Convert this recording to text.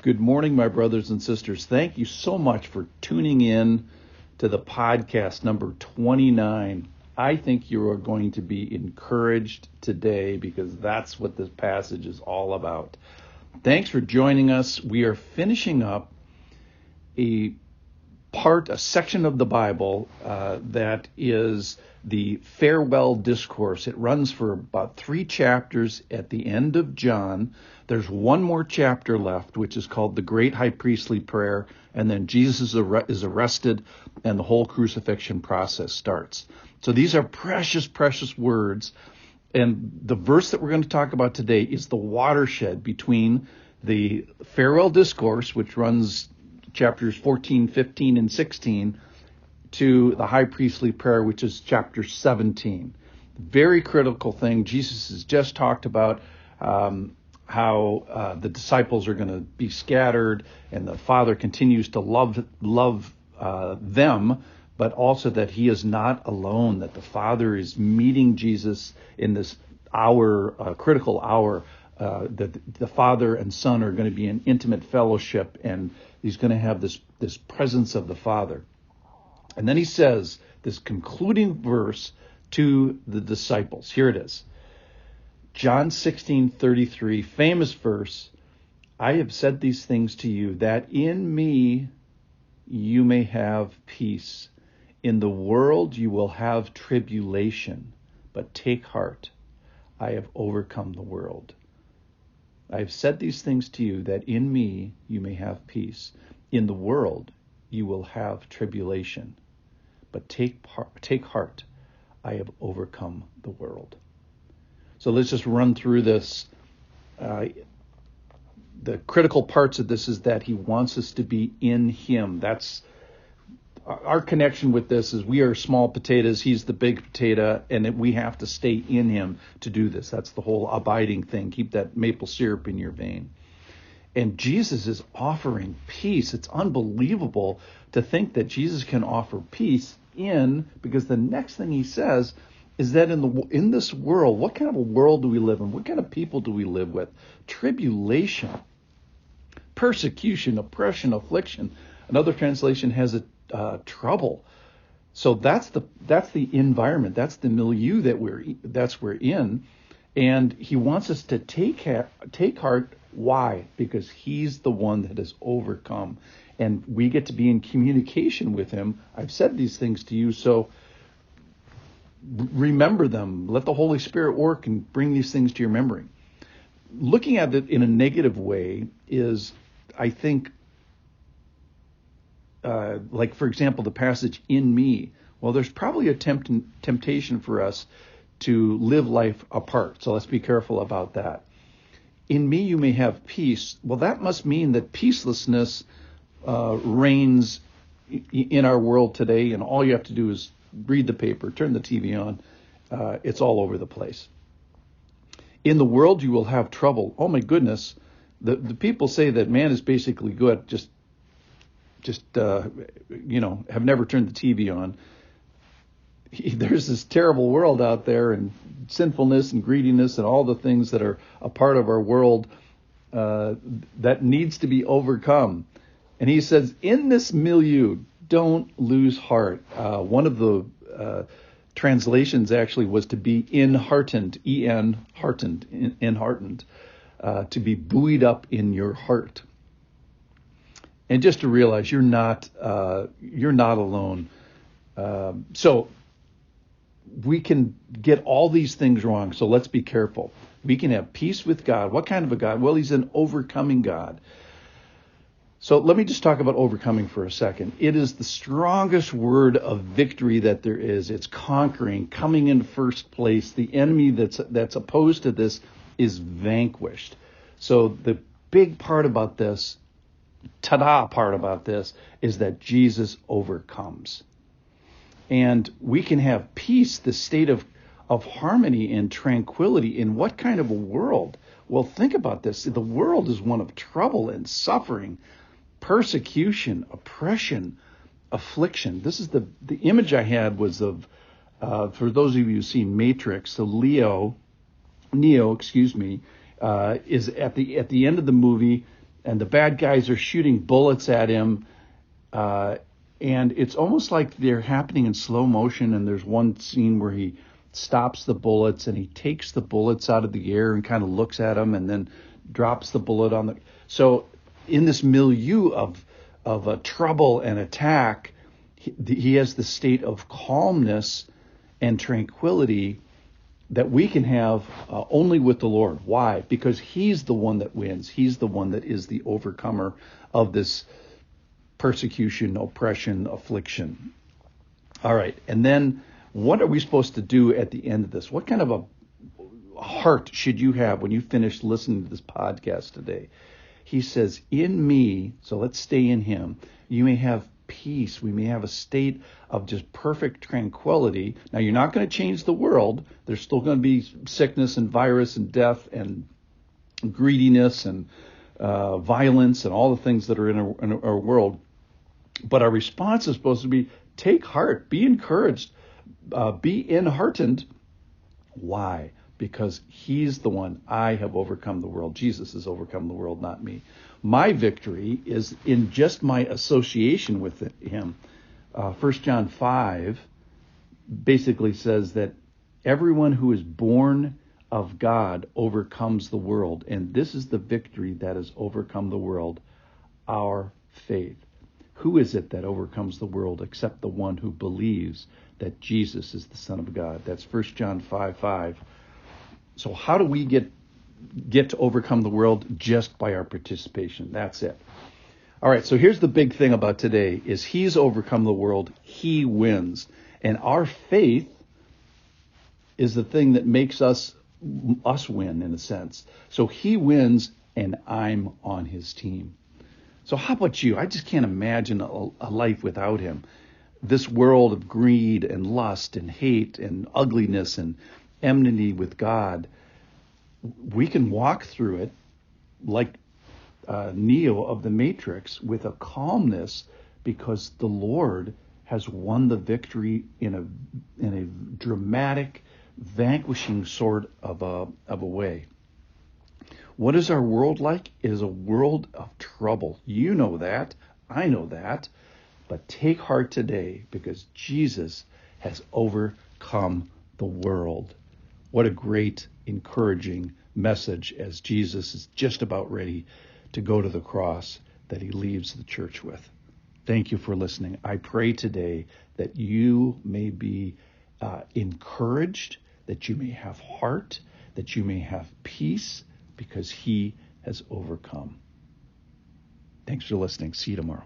Good morning, my brothers and sisters. Thank you so much for tuning in to the podcast number 29. I think you are going to be encouraged today because that's what this passage is all about. Thanks for joining us. We are finishing up a section of the Bible that is the farewell discourse. It runs for about 3 chapters at the end of John. There's one more chapter left, which is called the Great High Priestly Prayer, and then Jesus is arrested and the whole crucifixion process starts. So these are precious, precious words. And the verse that we're going to talk about today is the watershed between the farewell discourse, which runs chapters 14, 15, and 16, to the high priestly prayer, which is chapter 17. Very critical thing. Jesus has just talked about how the disciples are going to be scattered, and the Father continues to love them, but also that he is not alone, that the Father is meeting Jesus in this hour, critical hour, that the Father and Son are going to be in intimate fellowship, and he's going to have this presence of the Father. And then he says this concluding verse to the disciples. Here it is. John 16:33, famous verse. I have said these things to you, that in me you may have peace. In the world you will have tribulation, but take heart. I have overcome the world. I have said these things to you, that in me you may have peace. In the world you will have tribulation, but take heart. I have overcome the world. So let's just run through this. The critical parts of this is that he wants us to be in him. That's our connection with this is we are small potatoes. He's the big potato, and we have to stay in him to do this. That's the whole abiding thing. Keep that maple syrup in your vein. And Jesus is offering peace. It's unbelievable to think that Jesus can offer peace because the next thing he says is that in this world, what kind of a world do we live in? What kind of people do we live with? Tribulation, persecution, oppression, affliction. Another translation has it trouble. So that's the environment. That's the milieu that we're in, and he wants us to take heart. Why? Because he's the one that has overcome, and we get to be in communication with him. I've said these things to you, so remember them. Let the Holy Spirit work and bring these things to your memory. Looking at it in a negative way is, I think, like, for example, the passage in me. Well, there's probably a temptation for us to live life apart. So let's be careful about that. In me you may have peace. Well, that must mean that peacelessness reigns in our world today, and all you have to do is read the paper, turn the TV on. It's all over the place. In the world you will have trouble. Oh my goodness. The people say that man is basically good, just have never turned the TV on. There's this terrible world out there, and sinfulness and greediness and all the things that are a part of our world that needs to be overcome. And he says, in this milieu, don't lose heart. One of the translations actually was to be enheartened, enheartened, to be buoyed up in your heart. And just to realize you're not alone. So we can get all these things wrong. So let's be careful. We can have peace with God. What kind of a God? Well, he's an overcoming God. So let me just talk about overcoming for a second. It is the strongest word of victory that there is. It's conquering, coming in first place. The enemy that's opposed to this is vanquished. So the big part about this, part about this, is that Jesus overcomes. And we can have peace, the state of harmony and tranquility in what kind of a world? Well, think about this. The world is one of trouble and suffering, persecution, oppression, affliction. This is the image I had was of, for those of you who've seen Matrix, so Neo, is at the end of the movie. and the bad guys are shooting bullets at him. And it's almost like they're happening in slow motion. And there's one scene where he stops the bullets and he takes the bullets out of the air and kind of looks at them and then drops the bullet on the. So in this milieu of trouble and attack, he has the state of calmness and tranquility that we can have only with the Lord. Why? Because he's the one that wins. He's the one that is the overcomer of this persecution, oppression, affliction. All right. And then what are we supposed to do at the end of this? What kind of a heart should you have when you finish listening to this podcast today? He says, in me, so let's stay in him, you may have peace. We may have a state of just perfect tranquility. Now, you're not going to change the world. There's still going to be sickness and virus and death and greediness and violence and all the things that are in our world. But our response is supposed to be, take heart, be encouraged, be enheartened. Why? Because he's the one. I have overcome the world. Jesus has overcome the world, not me. My victory is in just my association with him. 1 John 5 basically says that everyone who is born of God overcomes the world. And this is the victory that has overcome the world, our faith. Who is it that overcomes the world except the one who believes that Jesus is the Son of God? That's 1 John 5:5. So how do we get to overcome the world? Just by our participation. That's it. All right, so here's the big thing about today is he's overcome the world. He wins. And our faith is the thing that makes us win, in a sense. So he wins, and I'm on his team. So how about you? I just can't imagine a life without him. This world of greed and lust and hate and ugliness and enmity with God, we can walk through it like Neo of the Matrix with a calmness because the Lord has won the victory in a dramatic, vanquishing sort of a way. What is our world like? It is a world of trouble. You know that. I know that. But take heart today because Jesus has overcome the world. What a great, encouraging message as Jesus is just about ready to go to the cross that he leaves the church with. Thank you for listening. I pray today that you may be encouraged, that you may have heart, that you may have peace, because he has overcome. Thanks for listening. See you tomorrow.